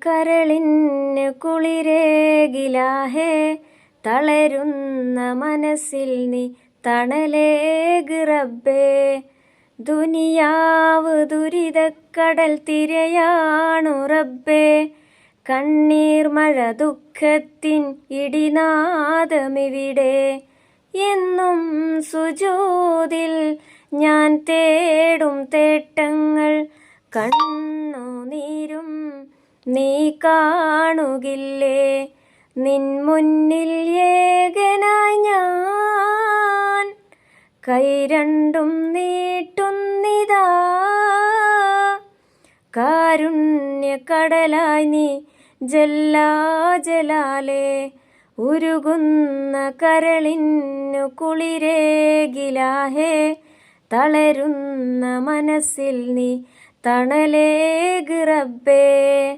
കരളിന് കുളിരേകിലാഹേ തളരുന്ന മനസ്സിൽ നീ തണലേക് റബ്ബേ. ദുനിയാവ് ദുരിതക്കടൽ തിരയാണു റബ്ബേ. കണ്ണീർ മഴ ദുഃഖത്തിൻ ഇടിനാദമിവിടെ. എന്നും സുജൂദിൽ ഞാൻ തേടും തേട്ടങ്ങൾ കണ്ണുനീരും നീ കാണുകില്ലേ. നിൻ മുന്നിൽ ഏകനായി ഞാൻ കൈ രണ്ടും നീട്ടുന്നിതാ. കാരുണ്യക്കടലായി നീ ജലാലേ. ഉരുകുന്ന കരളിനു കുളിരേകിലാഹേ തളരുന്ന മനസ്സിൽ നീ തണലേക് റബ്ബേ.